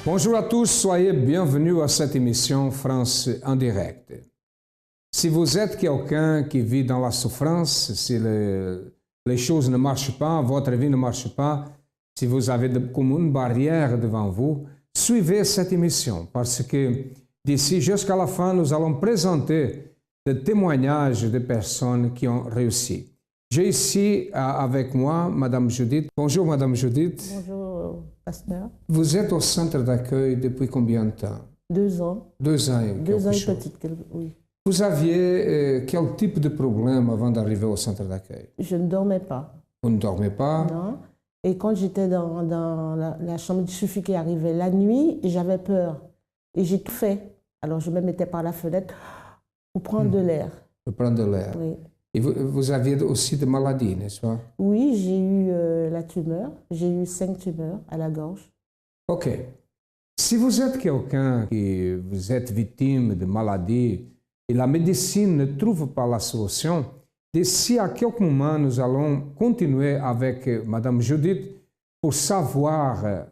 Bonjour à tous, soyez bienvenus à cette émission France en direct. Si vous êtes quelqu'un qui vit dans la souffrance, si les choses ne marchent pas, votre vie ne marche pas, si vous avez comme une barrière devant vous, suivez cette émission parce que d'ici jusqu'à la fin, nous allons présenter des témoignages de personnes qui ont réussi. J'ai ici avec moi Madame Judith. Bonjour Madame Judith. Bonjour pasteur. Vous êtes au centre d'accueil depuis combien de temps? 2 ans. 2 ans et 2 ans et chose. petite, oui. Vous aviez quel type de problème avant d'arriver au centre d'accueil? Je ne dormais pas. Vous ne dormez pas? Non. Et quand j'étais dans la chambre du suffit qui arrivait la nuit, j'avais peur. Et j'ai tout fait. Alors je me mettais par la fenêtre pour prendre de l'air. Pour prendre de l'air. Oui. Et vous aviez aussi des maladies, n'est-ce pas? Oui, j'ai eu la tumeur. J'ai eu 5 tumeurs à la gorge. OK. Si vous êtes quelqu'un qui vous êtes victime de maladies et la médecine ne trouve pas la solution, d'ici à quelques moments, nous allons continuer avec Madame Judith pour savoir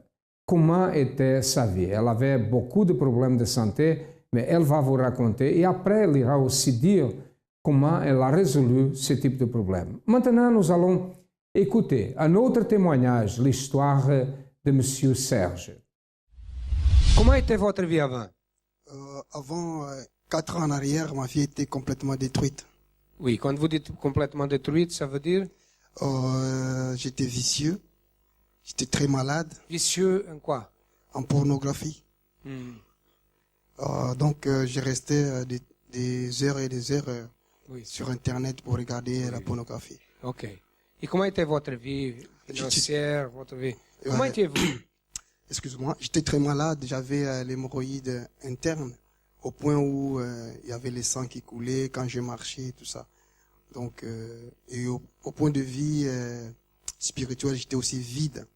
comment était sa vie. Elle avait beaucoup de problèmes de santé, mais elle va vous raconter et après, elle ira aussi dire comment elle a résolu ce type de problème. Maintenant, nous allons écouter un autre témoignage, l'histoire de Monsieur Serge. Comment était votre vie avant? Avant 4 ans en arrière, ma vie était complètement détruite. Oui, quand vous dites complètement détruite, ça veut dire? J'étais vicieux, j'étais très malade. Vicieux en quoi? En pornographie. Donc j'ai resté des heures et des heures sur Internet pour regarder la pornographie. OK. Et comment était votre vie financière, votre vie? Comment étiez-vous? Excuse-moi, j'étais très malade, j'avais l'hémorroïde interne au point où il y avait le sang qui coulait quand je marchais, tout ça. Donc, et au point de vue spirituel, j'étais aussi vide.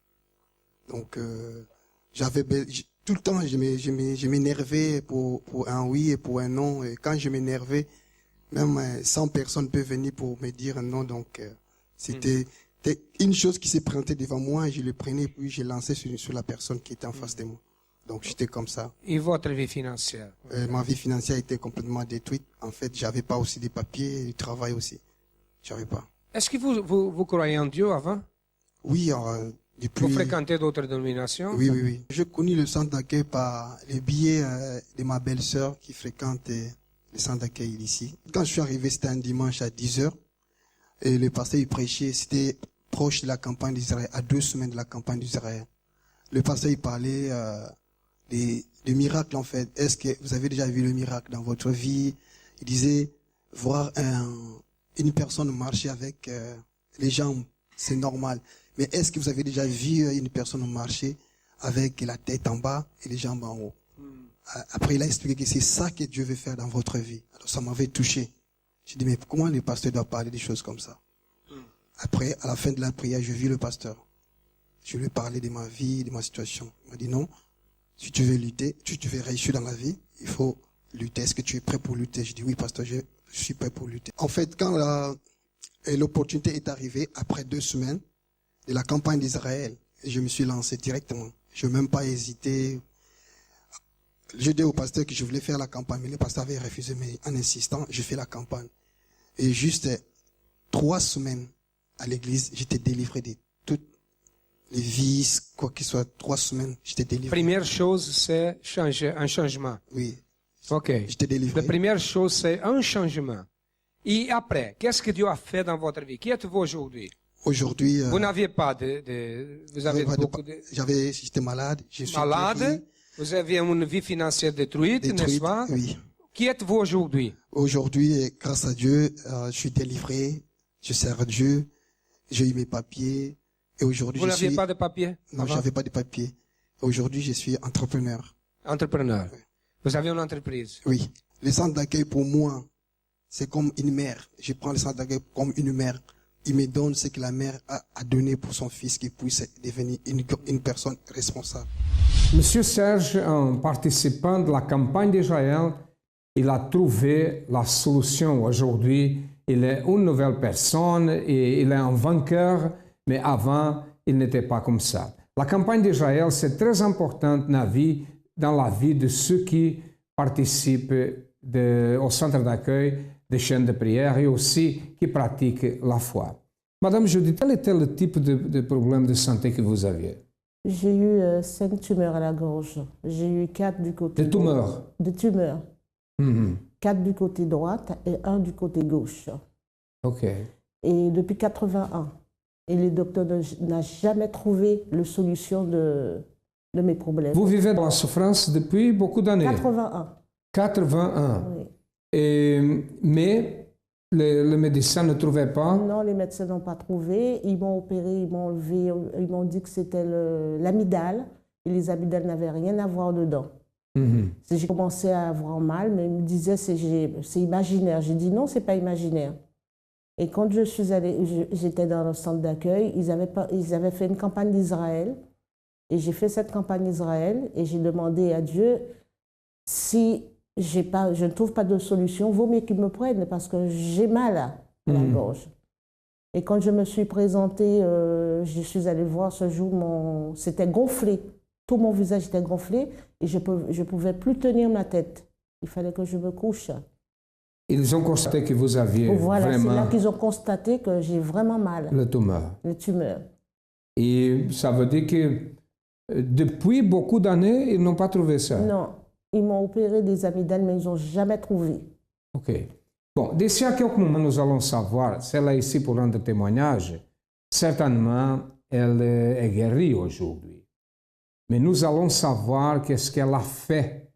Donc, tout le temps, je m'énervais pour un oui et pour un non. Et quand je m'énervais, même 100 personnes peuvent venir pour me dire non. Donc, c'était une chose qui s'est présentée devant moi, je le prenais, puis je lançais sur la personne qui était en face de moi. Donc, j'étais comme ça. Et votre vie financière? Ma vie financière était complètement détruite. En fait, j'avais pas aussi des papiers, du travail aussi. J'avais pas. Est-ce que vous croyez en Dieu avant? Oui, depuis... Vous fréquentez d'autres dénominations? Oui. J'ai connu le centre d'accueil par le biais de ma belle-sœur qui fréquente le centre d'accueil ici. Quand je suis arrivé, c'était un dimanche à 10h. Et le pasteur, il prêchait, c'était proche de la campagne d'Israël, à 2 semaines de la campagne d'Israël. Le pasteur, il parlait des miracles, en fait. Est-ce que vous avez déjà vu le miracle dans votre vie? Il disait, voir une personne marcher avec les jambes, c'est normal. Mais est-ce que vous avez déjà vu une personne marcher avec la tête en bas et les jambes en haut? Après, il a expliqué que c'est ça que Dieu veut faire dans votre vie. Alors, ça m'avait touché. J'ai dit, mais comment le pasteur doit parler des choses comme ça? Après, à la fin de la prière, je vis le pasteur. Je lui ai parlé de ma vie, de ma situation. Il m'a dit, non, si tu veux lutter, si tu veux réussir dans la vie, il faut lutter. Est-ce que tu es prêt pour lutter? Je dis, oui, pasteur, je suis prêt pour lutter. En fait, quand l'opportunité est arrivée, après 2 semaines de la campagne d'Israël, je me suis lancé directement. Je n'ai même pas hésité. J'ai dit au pasteur que je voulais faire la campagne, mais le pasteur avait refusé, mais en insistant, je fais la campagne. Et juste 3 semaines à l'église, j'étais délivré de toutes les vices, quoi qu'il soit. 3 semaines, j'étais délivré. Première chose, c'est un changement. Oui. OK. J'étais délivré. La première chose, c'est un changement. Et après, qu'est-ce que Dieu a fait dans votre vie? Qui êtes-vous aujourd'hui? Aujourd'hui, vous n'aviez pas vous avez beaucoup de... J'étais malade. Je suis malade? guéri. Vous aviez une vie financière détruite, n'est-ce pas? Oui. Qui êtes-vous aujourd'hui? Aujourd'hui, grâce à Dieu, je suis délivré. Je sers Dieu. J'ai eu mes papiers. Et aujourd'hui, vous n'aviez pas de papiers? Non, j'avais pas de papiers. Aujourd'hui, je suis entrepreneur. Entrepreneur. Oui. Vous avez une entreprise? Oui. Le centre d'accueil, pour moi, c'est comme une mère. Je prends le centre d'accueil comme une mère. Il me donne ce que la mère a donné pour son fils, qui puisse devenir une personne responsable. Monsieur Serge, en participant de la campagne d'Israël, il a trouvé la solution aujourd'hui. Il est une nouvelle personne et il est un vainqueur, mais avant, il n'était pas comme ça. La campagne d'Israël, c'est très important dans la vie de ceux qui participent au centre d'accueil, des chaînes de prière et aussi qui pratiquent la foi. Madame Judith, quel était le type de problème de santé que vous aviez? J'ai eu 5 tumeurs à la gorge. J'ai eu 4 du côté Des tumeurs? De tumeurs. Mhm. 4 du côté droite et 1 du côté gauche. OK. Et depuis 81. Et les docteurs n'ont jamais trouvé la solution de mes problèmes. Vous vivez dans la souffrance depuis beaucoup d'années? 81. 81. Oui. Mais le médecin ne trouvait pas? Non, les médecins n'ont pas trouvé. Ils m'ont opéré, ils m'ont enlevé, ils m'ont dit que c'était l'amygdale. Et les amygdales n'avaient rien à voir dedans. J'ai commencé à avoir mal, mais ils me disaient c'est imaginaire. J'ai dit non, c'est pas imaginaire. Et quand je suis allée, j'étais dans le centre d'accueil, ils avaient fait une campagne d'Israël. Et j'ai fait cette campagne d'Israël et j'ai demandé à Dieu si je ne trouve pas de solution, vaut mieux qu'ils me prennent parce que j'ai mal à la gorge. Et quand je me suis présentée, je suis allée voir ce jour, c'était gonflé. Tout mon visage était gonflé et je ne pouvais plus tenir ma tête. Il fallait que je me couche. Ils ont constaté que vous aviez voilà, vraiment... c'est là qu'ils ont constaté que j'ai vraiment mal. Le tumeur. Le tumeur. Et ça veut dire que depuis beaucoup d'années, ils n'ont pas trouvé ça? Non. Ils m'ont opéré des amygdales, mais ils n'ont jamais trouvé. OK. Bon, d'ici à quelques moments, nous allons savoir, celle là ici pour rendre témoignage, certainement, elle est guérie aujourd'hui. Mais nous allons savoir qu'est-ce qu'elle a fait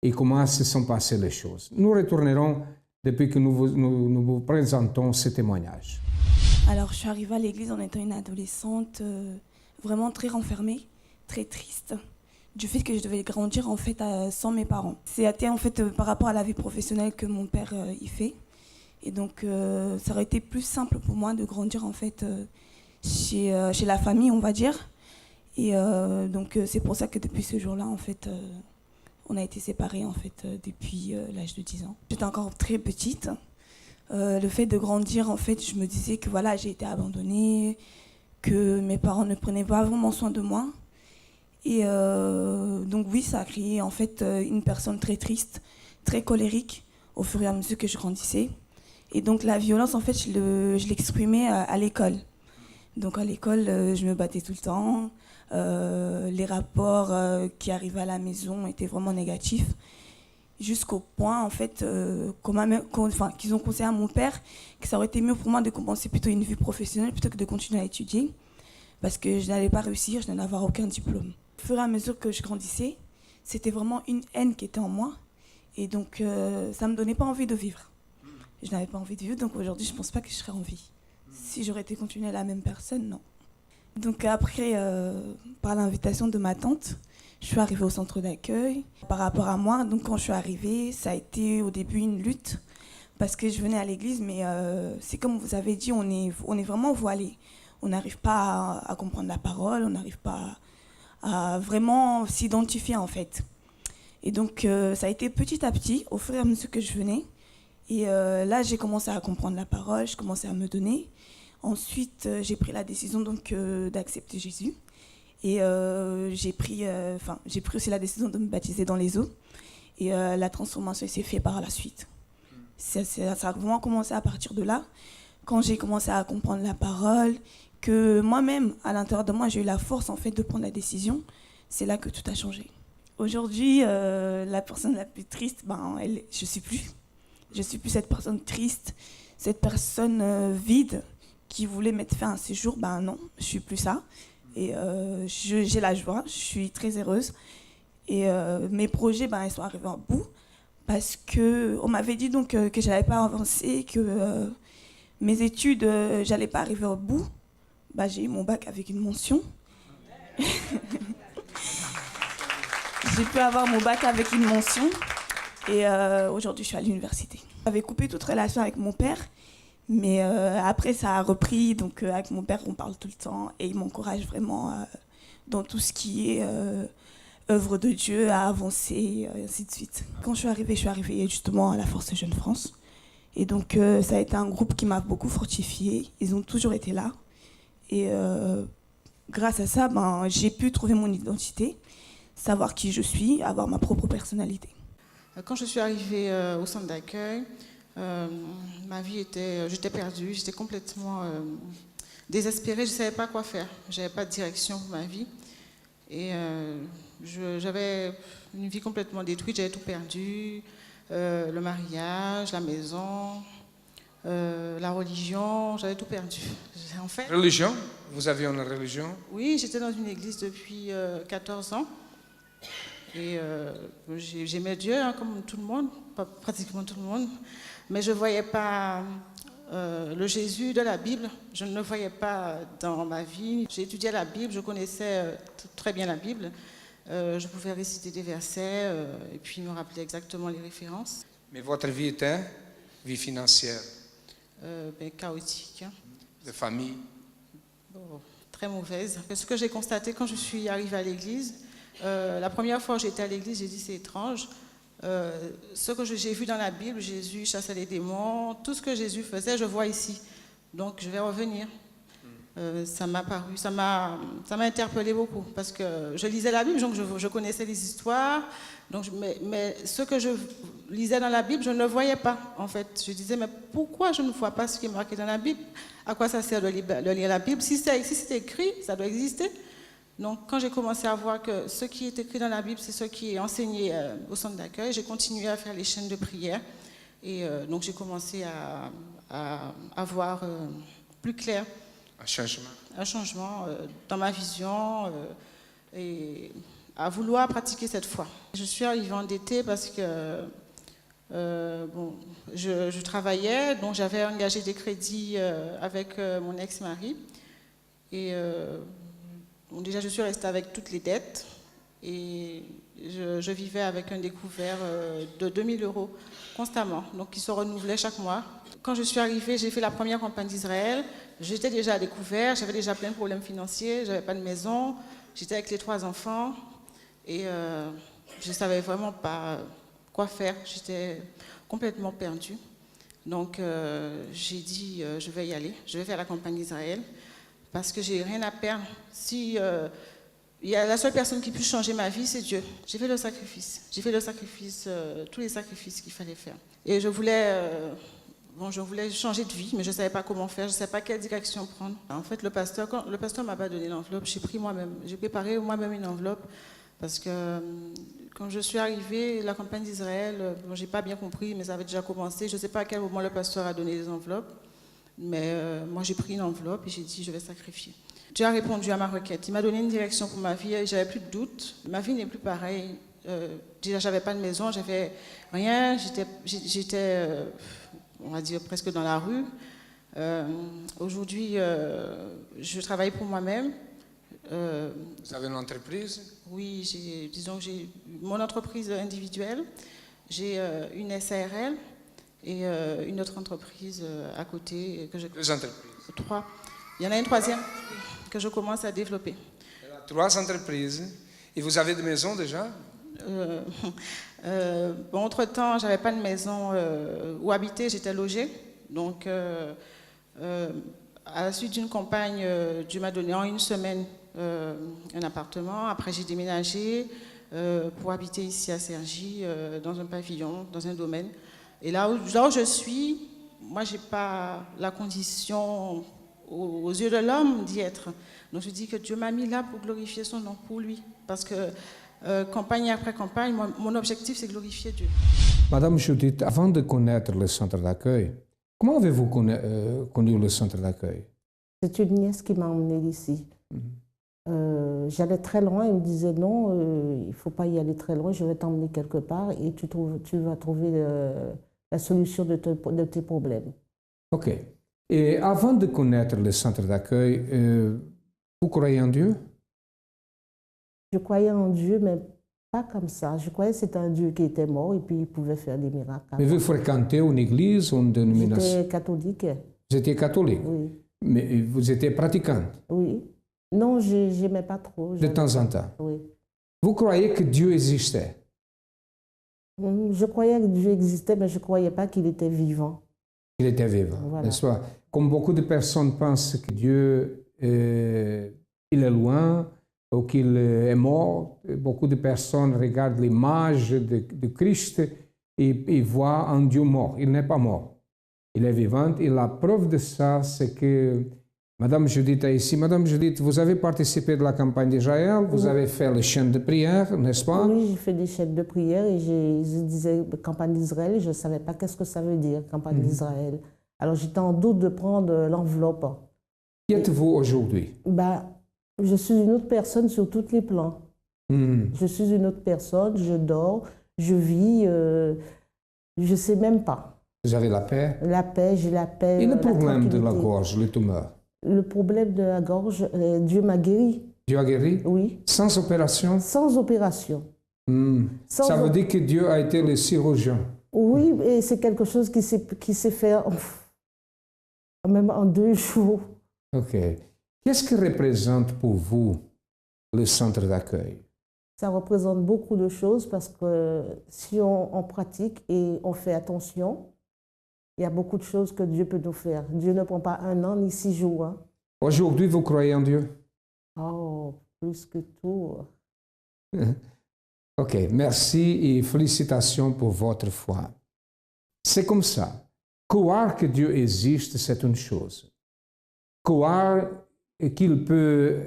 et comment se sont passées les choses. Nous retournerons depuis que nous vous présentons ce témoignage. Alors, je suis arrivée à l'église en étant une adolescente vraiment très renfermée, très triste, du fait que je devais grandir en fait sans mes parents. C'était en fait par rapport à la vie professionnelle que mon père y fait. Et donc, ça aurait été plus simple pour moi de grandir en fait chez la famille, on va dire. Et donc, c'est pour ça que depuis ce jour-là, en fait, on a été séparés en fait depuis l'âge de 10 ans. J'étais encore très petite. Le fait de grandir, en fait, je me disais que voilà, j'ai été abandonnée, que mes parents ne prenaient pas vraiment soin de moi. Et donc oui, ça a créé en fait une personne très triste, très colérique au fur et à mesure que je grandissais. Et donc la violence, en fait, je l'exprimais à l'école. Donc à l'école, je me battais tout le temps. Les rapports qui arrivaient à la maison étaient vraiment négatifs. Jusqu'au point, en fait, qu'ils ont conseillé à mon père que ça aurait été mieux pour moi de commencer plutôt une vie professionnelle plutôt que de continuer à étudier. Parce que je n'allais pas réussir, je n'allais avoir aucun diplôme. Au fur et à mesure que je grandissais, c'était vraiment une haine qui était en moi. Et donc, ça ne me donnait pas envie de vivre. Je n'avais pas envie de vivre, donc aujourd'hui, je ne pense pas que je serais en vie. Si j'aurais été continuée la même personne, non. Donc après, par l'invitation de ma tante, je suis arrivée au centre d'accueil. Par rapport à moi, donc quand je suis arrivée, ça a été au début une lutte. Parce que je venais à l'église, mais c'est comme vous avez dit, on est vraiment voilé. On n'arrive pas à comprendre la parole, on n'arrive pas à vraiment s'identifier en fait. Et donc ça a été petit à petit, au fur et à mesure que je venais. Et là, j'ai commencé à comprendre la parole, je commençais à me donner. Ensuite, j'ai pris la décision donc d'accepter Jésus. Et j'ai pris aussi la décision de me baptiser dans les eaux. Et la transformation s'est faite par la suite. Ça a vraiment commencé à partir de là. Quand j'ai commencé à comprendre la parole, que moi-même, à l'intérieur de moi, j'ai eu la force en fait de prendre la décision, c'est là que tout a changé. Aujourd'hui, la personne la plus triste, je suis plus. Je suis plus cette personne triste, cette personne vide qui voulait mettre fin à ses jours. Non, je suis plus ça. Et j'ai la joie, je suis très heureuse. Et mes projets, ils sont arrivés au bout parce qu'on m'avait dit donc que je n'allais pas avancer, que mes études, j'allais pas arriver au bout. J'ai eu mon bac avec une mention. J'ai pu avoir mon bac avec une mention. Et aujourd'hui, je suis à l'université. J'avais coupé toute relation avec mon père. Mais après, ça a repris. Donc, avec mon père, on parle tout le temps. Et il m'encourage vraiment dans tout ce qui est œuvre de Dieu, à avancer, et ainsi de suite. Quand je suis arrivée justement à la Force Jeune France. Et donc, ça a été un groupe qui m'a beaucoup fortifiée. Ils ont toujours été là. Et grâce à ça, j'ai pu trouver mon identité, savoir qui je suis, avoir ma propre personnalité. Quand je suis arrivée au centre d'accueil, ma vie j'étais perdue, j'étais complètement désespérée, je ne savais pas quoi faire. Je n'avais pas de direction pour ma vie. Et j'avais une vie complètement détruite, j'avais tout perdu, le mariage, la maison, la religion, j'avais tout perdu. En fait, Religion? Vous aviez une religion? oui, j'étais dans une église depuis 14 ans. Et j'aimais Dieu, comme tout le monde, pas pratiquement tout le monde, mais je ne voyais pas le Jésus de la Bible, je ne le voyais pas dans ma vie. J'ai étudié la Bible, je connaissais très bien la Bible, je pouvais réciter des versets et puis me rappeler exactement les références. Mais votre vie était vie financière? Chaotique. De famille? Bon, très mauvaise. Ce que j'ai constaté quand je suis arrivée à l'église, la première fois que j'étais à l'église, j'ai dit c'est étrange. Ce que j'ai vu dans la Bible, Jésus chassait les démons, tout ce que Jésus faisait, je vois ici. Donc je vais revenir. Ça m'a paru, ça m'a interpellé beaucoup parce que je lisais la Bible, donc je connaissais les histoires. Donc, mais ce que je lisais dans la Bible, je ne le voyais pas en fait. Je disais mais pourquoi je ne vois pas ce qui est marqué dans la Bible? À quoi ça sert de lire la Bible? Si c'est écrit, ça doit exister. Donc, quand j'ai commencé à voir que ce qui est écrit dans la Bible, c'est ce qui est enseigné au centre d'accueil, j'ai continué à faire les chaînes de prière. Et donc, j'ai commencé à voir plus clair. Un changement? Un changement dans ma vision et à vouloir pratiquer cette foi. Je suis arrivée endettée parce que je travaillais, donc j'avais engagé des crédits avec mon ex-mari. Et donc déjà, je suis restée avec toutes les dettes et je vivais avec un découvert de 2000 € constamment, donc qui se renouvelait chaque mois. Quand je suis arrivée, j'ai fait la première campagne d'Israël. J'étais déjà à découvert, j'avais déjà plein de problèmes financiers, je n'avais pas de maison, j'étais avec les 3 enfants et je ne savais vraiment pas quoi faire. J'étais complètement perdue. Donc j'ai dit, je vais y aller, je vais faire la campagne d'Israël. Parce que j'ai rien à perdre. Si il y a la seule personne qui puisse changer ma vie, c'est Dieu. J'ai fait le sacrifice. J'ai fait le sacrifice, tous les sacrifices qu'il fallait faire. Et je voulais changer de vie, mais je ne savais pas comment faire, je ne savais pas quelle direction prendre. En fait, le pasteur m'a pas donné l'enveloppe. J'ai préparé moi-même une enveloppe parce que quand je suis arrivée, la campagne d'Israël, j'ai pas bien compris, mais ça avait déjà commencé. Je ne sais pas à quel moment le pasteur a donné les enveloppes. Mais moi, j'ai pris une enveloppe et j'ai dit, je vais sacrifier. Dieu a répondu à ma requête. Il m'a donné une direction pour ma vie et j'avais plus de doute. Ma vie n'est plus pareille. Déjà, j'avais pas de maison, j'avais rien. J'étais, on va dire, presque dans la rue. Aujourd'hui, je travaille pour moi-même. Vous avez une entreprise? Oui, j'ai mon entreprise individuelle. J'ai une SARL. Et une autre entreprise à côté. Deux entreprises? 3. Il y en a une troisième que je commence à développer. 3 entreprises. Et vous avez des maisons déjà? Entre-temps, je n'avais pas de maison où habiter, j'étais logée. Donc, à la suite d'une campagne, Dieu m'a donné en une semaine un appartement. Après, j'ai déménagé pour habiter ici à Cergy, dans un pavillon, dans un domaine. Et là où je suis, moi, je n'ai pas la condition aux yeux de l'homme d'y être. Donc, je dis que Dieu m'a mis là pour glorifier son nom, pour lui. Parce que campagne après campagne, mon objectif, c'est glorifier Dieu. Madame Judith, avant de connaître le centre d'accueil, comment avez-vous connu le centre d'accueil? C'est une nièce qui m'a emmenée ici. J'allais très loin, elle me disait non, il ne faut pas y aller très loin, je vais t'emmener quelque part et tu vas trouver la solution de tes problèmes. Ok. Et avant de connaître le centre d'accueil, vous croyez en Dieu? Je croyais en Dieu, mais pas comme ça. Je croyais que c'était un Dieu qui était mort et puis il pouvait faire des miracles. Mais vous fréquentez une église ou une dénomination? J'étais catholique. Vous étiez catholique? Oui. Mais vous étiez pratiquante? Oui. Non, je n'aimais pas trop. De temps en temps? Oui. Vous croyez que Dieu existait? Je croyais que Dieu existait, mais je ne croyais pas qu'il était vivant. Il était vivant, voilà. n'est-ce pas? Comme beaucoup de personnes pensent que Dieu il est loin ou qu'il est mort. Beaucoup de personnes regardent l'image de Christ et voient un Dieu mort. Il n'est pas mort. Il est vivant. Et la preuve de ça, c'est que Madame Judith est ici. Madame Judith, vous avez participé de la campagne d'Israël, vous avez fait les chaînes de prière, n'est-ce pas? Oui, j'ai fait des chaînes de prière et je disais campagne d'Israël et je ne savais pas qu'est-ce que ça veut dire, campagne d'Israël. Alors j'étais en doute de prendre l'enveloppe. Qui êtes-vous aujourd'hui? Je suis une autre personne sur tous les plans. Je suis une autre personne, je dors, je vis, je ne sais même pas. Vous avez la paix? La paix, j'ai la paix. Et le problème de la gorge, le tumeur? Le problème de la gorge, Dieu m'a guéri. Dieu a guéri? Oui. Sans opération? Sans opération. Ça veut dire que Dieu a été le chirurgien? Oui, et c'est quelque chose qui s'est fait même en 2 jours. OK. Qu'est-ce que représente pour vous le centre d'accueil? Ça représente beaucoup de choses parce que si on pratique et on fait attention, il y a beaucoup de choses que Dieu peut nous faire. Dieu ne prend pas 1 an ni 6 jours. Hein. Aujourd'hui, vous croyez en Dieu? Oh, plus que tout. OK, merci et félicitations pour votre foi. C'est comme ça. Croire que Dieu existe, c'est une chose. Croire qu'il peut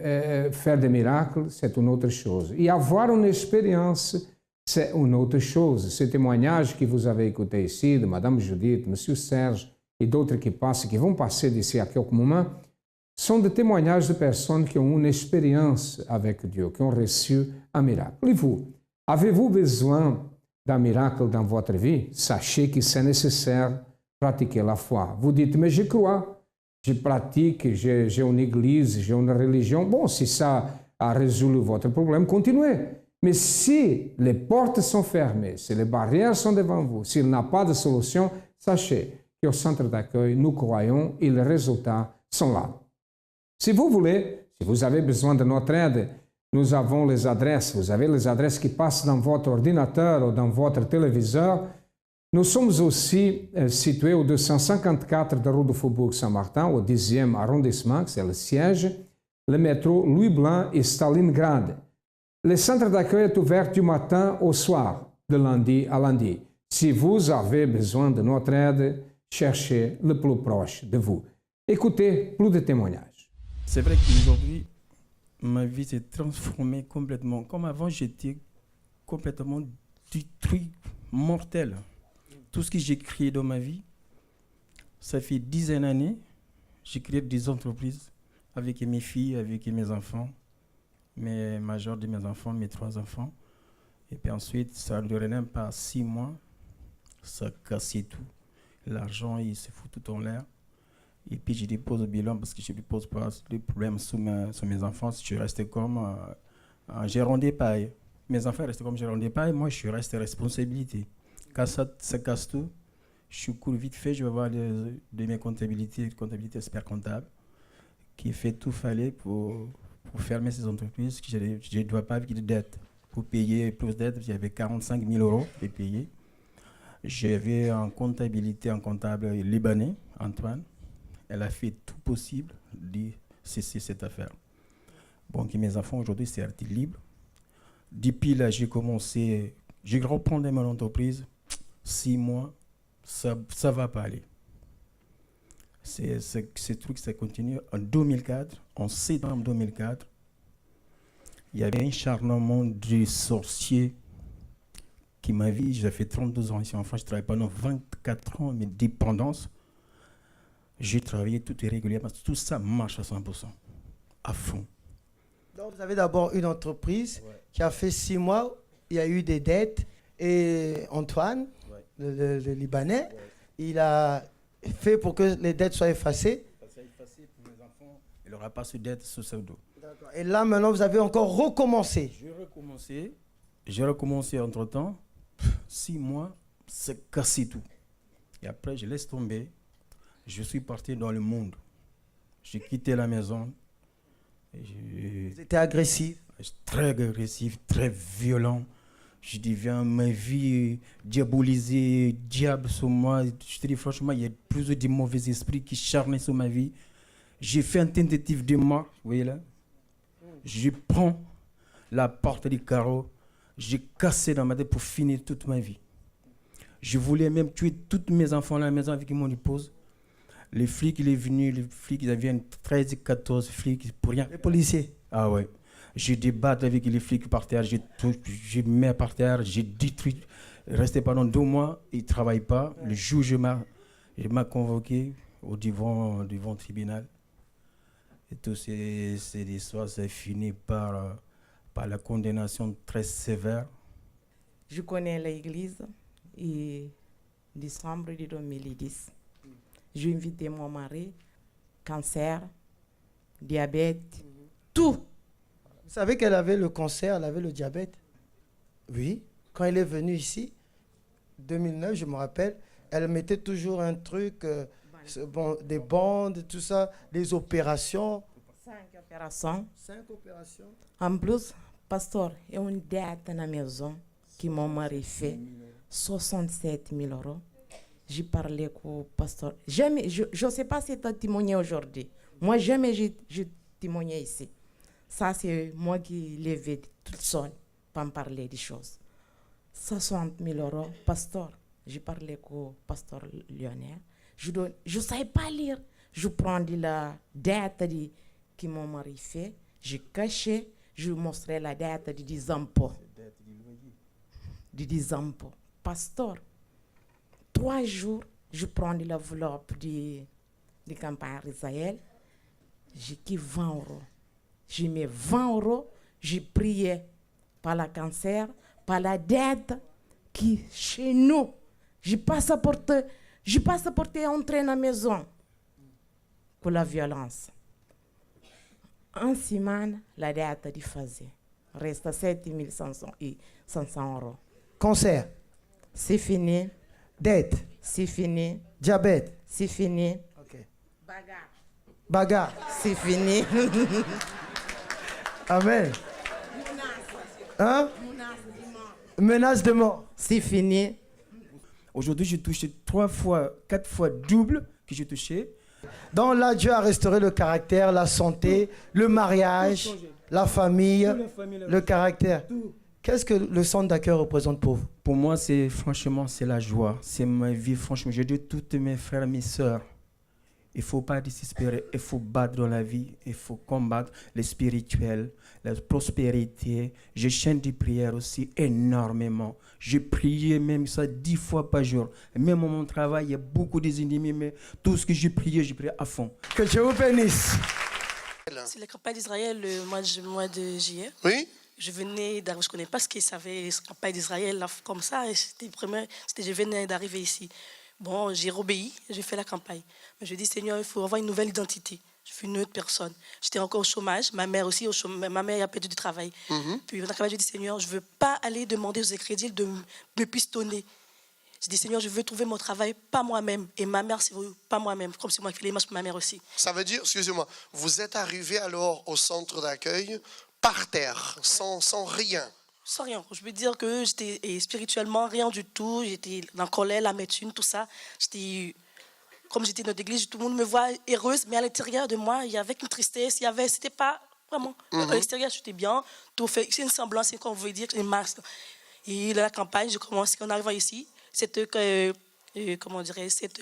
faire des miracles, c'est une autre chose. Et avoir une expérience, c'est une autre chose. Ces témoignages que vous avez écoutés ici, de Madame Judith, Monsieur Serge et d'autres qui passent, qui vont passer d'ici à quelques moments, sont des témoignages de personnes qui ont une expérience avec Dieu, qui ont reçu un miracle. Et vous, avez-vous besoin d'un miracle dans votre vie? Sachez que c'est nécessaire pratiquer la foi. Vous dites, mais je crois, je pratique, j'ai une église, j'ai une religion. Bon, si ça a résolu votre problème, continuez. Mais si les portes sont fermées, si les barrières sont devant vous, s'il n'y a pas de solution, sachez qu'au centre d'accueil, nous croyons et les résultats sont là. Si vous voulez, si vous avez besoin de notre aide, nous avons les adresses. Vous avez les adresses qui passent dans votre ordinateur ou dans votre téléviseur. Nous sommes aussi situés au 254 de rue du Faubourg Saint-Martin, au 10e arrondissement, c'est le siège. Le métro Louis Blanc et Stalingrad. Le centre d'accueil est ouvert du matin au soir, de lundi à lundi. Si vous avez besoin de notre aide, cherchez le plus proche de vous. Écoutez plus de témoignages. C'est vrai qu'aujourd'hui, ma vie s'est transformée complètement. Comme avant, j'étais complètement détruit, mortel. Tout ce que j'ai créé dans ma vie, ça fait 10 d'années, j'ai créé des entreprises avec mes filles, avec mes enfants, mes majeurs de mes enfants, mes 3 enfants. Et puis ensuite, ça ne durait même pas 6 mois, ça cassait tout. L'argent, il se fout tout en l'air. Et puis je dépose au bilan parce que je ne dépose pas de problème sur mes enfants. Je restais comme un gérant d'épargne. Mes enfants restaient comme gérant d'épargne, moi je suis resté responsabilité. Quand ça casse tout, je cours vite fait, je vais voir de mes comptabilités expert comptable, qui fait tout fallait pour fermer ces entreprises. Je ne dois pas vivre de dette. Pour payer plus d'aide, j'avais 45 000 € à payer. J'avais un comptable libanais, Antoine. Elle a fait tout possible de cesser cette affaire. Bon, mes enfants aujourd'hui, c'est arrêté libre. Depuis là, j'ai repris mon entreprise. 6 mois, ça ne va pas aller. Ce truc, ça continue. En 2004, en septembre 2004, il y avait un charnement de sorcier qui m'a vu. J'ai fait 32 ans ici en France. Je travaille pendant 24 ans, mes dépendances. J'ai travaillé tout régulièrement. Tout ça marche à 100%, à fond. Donc, vous avez d'abord une entreprise qui a fait 6 mois. Il y a eu des dettes. Et Antoine, le Libanais, il a fait pour que les dettes soient effacées. Ça soit effacé pour mes enfants. Il n'aura pas de dette sur ce dos. D'accord. Et là, maintenant, vous avez encore recommencé. J'ai recommencé entre-temps. 6 mois, c'est cassé tout. Et après, je laisse tomber. Je suis parti dans le monde. J'ai quitté la maison. Vous étiez agressif? Très agressif, très violent. Je deviens ma vie diabolisée, diable sur moi. Je te dis franchement, il y a plus de mauvais esprits qui charnaient sur ma vie. J'ai fait une tentative de mort, vous voyez là. Je prends la porte des carreaux, j'ai cassé dans ma tête pour finir toute ma vie. Je voulais même tuer tous mes enfants à la maison avec mon épouse. Les flics, il est venu, les flics, ils viennent 13, 14 flics pour rien. Les policiers. Ah ouais. Je débat avec les flics par terre, je mets par terre, j'ai détruit. Resté pendant 2 mois, ils ne travaillent pas. Le juge m'a convoqué devant le tribunal. Et toutes ces histoires, ça finit par la condamnation très sévère. Je connais l'église et décembre de 2010. J'ai invité mon mari, cancer, diabète, tout. Vous savez qu'elle avait le cancer, elle avait le diabète? Oui. Quand elle est venue ici, 2009, je me rappelle, elle mettait toujours un truc, des bandes, tout ça, des opérations. 5 opérations. 5 opérations. En plus, pasteur, il y a une dette à la maison que mon mari fait, 67 000 €. J'ai parlé avec le pasteur. Jamais, je ne sais pas si tu as témoigné aujourd'hui. Moi, jamais j'ai témoigné ici. Ça, c'est moi qui l'ai vu toute seule pour me parler des choses. 60 000 €, pasteur. J'ai parlé avec le pasteur Lionel. Je ne savais pas lire. Je prends de la dette que mon mari fait. Je cachais. Je montrais la dette de 10 impôts. De 10 impôts. Pasteur. 3 jours, je prends de l'enveloppe de campagne Israël. J'ai qui 20 €. Je mets 20 €. J'ai prié par le cancer, par la dette qui chez nous. Je passe à porter entrer dans la maison pour la violence. En semaine, la dette est faisait. Reste 7 500 €. Cancer. C'est fini. Dette. C'est fini. Diabète. C'est fini. Ok. Bagarre. Bagarre. C'est fini. Amen. Hein? Menace de mort. C'est fini. Aujourd'hui, j'ai touché 3 fois, 4 fois double que j'ai touché. Donc là, Dieu a restauré le caractère, la santé, le mariage, la famille, le caractère. Qu'est-ce que le centre d'accueil représente pour vous? Pour moi, franchement, c'est la joie. C'est ma vie, franchement. Je dis à tous mes frères et mes sœurs, il ne faut pas désespérer. Il faut battre dans la vie. Il faut combattre le spirituel, la prospérité. Je chante des prières aussi énormément. Je priais même ça 10 fois par jour. Même à mon travail, il y a beaucoup d'ennemis, mais tout ce que j'ai prié à fond. Que Dieu vous bénisse. C'est la campagne d'Israël le mois de juillet. Oui. Je venais d'arriver, je ne connais pas ce qu'ils savaient, la campagne d'Israël là, comme ça. Je venais d'arriver ici. Bon, j'ai obéi, j'ai fait la campagne. Mais je dis, Seigneur, il faut avoir une nouvelle identité. Je suis une autre personne. J'étais encore au chômage, ma mère aussi au chômage. Ma mère a perdu du travail. Puis dans la campagne, je dis, Seigneur, je ne veux pas aller demander aux crédits de me pistonner. Je dis, Seigneur, je veux trouver mon travail, pas moi-même. Et ma mère, c'est pas moi-même, comme c'est moi qui fais les marches pour ma mère aussi. Ça veut dire, excusez-moi, vous êtes arrivé alors au centre d'accueil par terre, sans rien. Sans rien. Je veux dire que j'étais spirituellement rien du tout. J'étais dans la colère, l'amertume, tout ça. Comme j'étais dans l'église, tout le monde me voit heureuse, mais à l'intérieur de moi, il y avait une tristesse. C'était pas vraiment. À l'extérieur, j'étais bien. Tout fait. C'est une semblance, c'est comme vous voulez dire, une masque. Et la campagne, je commence. En arrivant ici, cette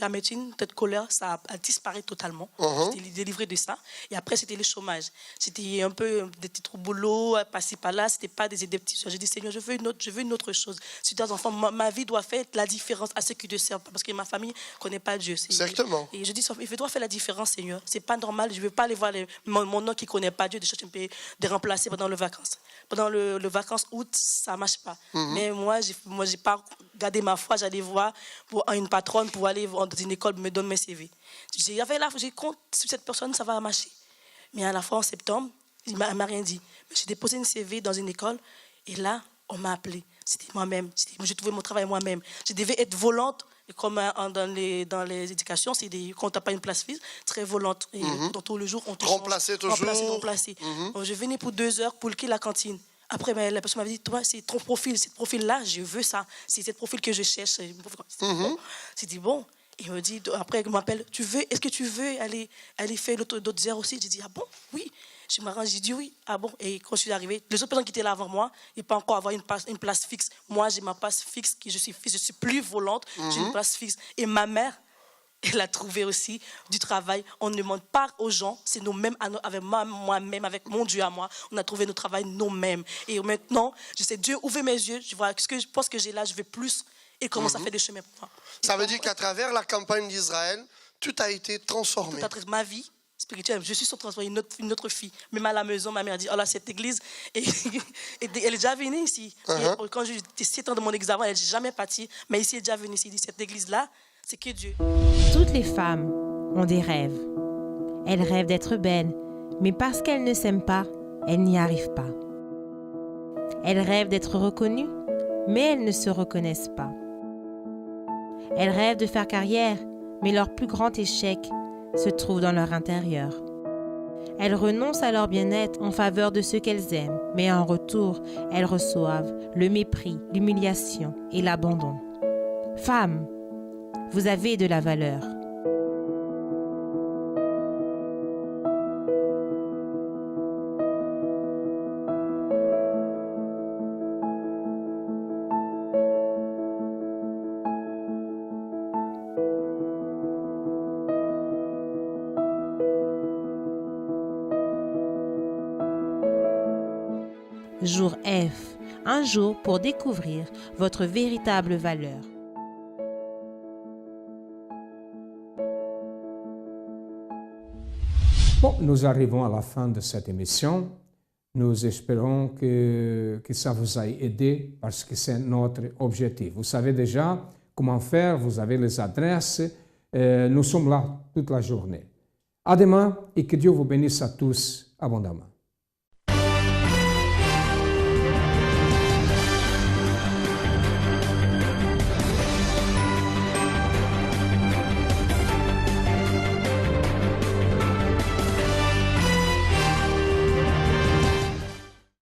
amertume, cette colère, ça a disparu totalement. J'étais délivrée de ça. Et après, c'était le chômage. C'était un peu des petits boulots, passer par là. C'était pas des petits choses. J'ai dit, Seigneur, je veux une autre chose. Si tu as des enfants, ma vie doit faire la différence à ceux qui te servent. Parce que ma famille ne connaît pas Dieu. Exactement. Et je dis, il doit faire la différence, Seigneur. C'est pas normal. Je ne veux pas aller voir mon nom qui ne connaît pas Dieu, de remplacer pendant les vacances. Pendant le vacances août, ça ne marche pas. Mais moi, j'ai pas gardé ma foi. J'allais voir pour une patronne pour aller dans une école me donner mes CV. J'ai compte sur cette personne, ça va marcher. Mais à la fin, en septembre, il ne m'a rien dit. J'ai déposé une CV dans une école et là, on m'a appelé. C'était moi-même. J'ai trouvé mon travail moi-même. Je devais être volante. Et comme dans les éducations, quand tu n'as pas une place fixe, très volante. Et dans tout le jour, on te remplacer toujours. Remplacer. Je venais pour 2 heures pour la cantine. Après, la personne m'avait dit, toi, c'est ton profil, ce profil-là, je veux ça. C'est ce profil que je cherche. J'ai dit, bon. Il me dit, après, il m'appelle, est-ce que tu veux aller faire d'autres heures aussi? J'ai dit, ah bon, oui. Je m'arrange, j'ai dit oui, ah bon. Et quand je suis arrivée, les autres personnes qui étaient là avant moi, ils ne peuvent pas encore avoir une place fixe. Moi, j'ai ma place fixe, je suis plus volante, j'ai une place fixe. Et ma mère, elle a trouvé aussi du travail. On ne demande pas aux gens, c'est nous-mêmes, avec moi-même, avec mon Dieu à moi, on a trouvé notre travail nous-mêmes. Et maintenant, je sais, Dieu ouvre mes yeux, je vois ce que je pense que j'ai là, je vais plus. Et commence à faire des chemins pour moi. Ça veut dire qu'à travers la campagne d'Israël, tout a été transformé. Ma vie spirituelle, je suis transformée une autre fille. Même à la maison, ma mère dit, oh là, cette église, et elle est déjà venue ici. Et quand j'étais 7 ans de mon examen, elle n'est jamais partie, mais ici, elle est déjà venue ici. Elle dit, cette église-là, c'est que Dieu. Toutes les femmes ont des rêves. Elles rêvent d'être belles, mais parce qu'elles ne s'aiment pas, elles n'y arrivent pas. Elles rêvent d'être reconnues, mais elles ne se reconnaissent pas. Elles rêvent de faire carrière, mais leur plus grand échec se trouve dans leur intérieur. Elles renoncent à leur bien-être en faveur de ceux qu'elles aiment, mais en retour, elles reçoivent le mépris, l'humiliation et l'abandon. Femmes, vous avez de la valeur. Jour F, un jour pour découvrir votre véritable valeur. Bon, nous arrivons à la fin de cette émission. Nous espérons que ça vous a aidé parce que c'est notre objectif. Vous savez déjà comment faire, vous avez les adresses. Nous sommes là toute la journée. À demain et que Dieu vous bénisse à tous abondamment.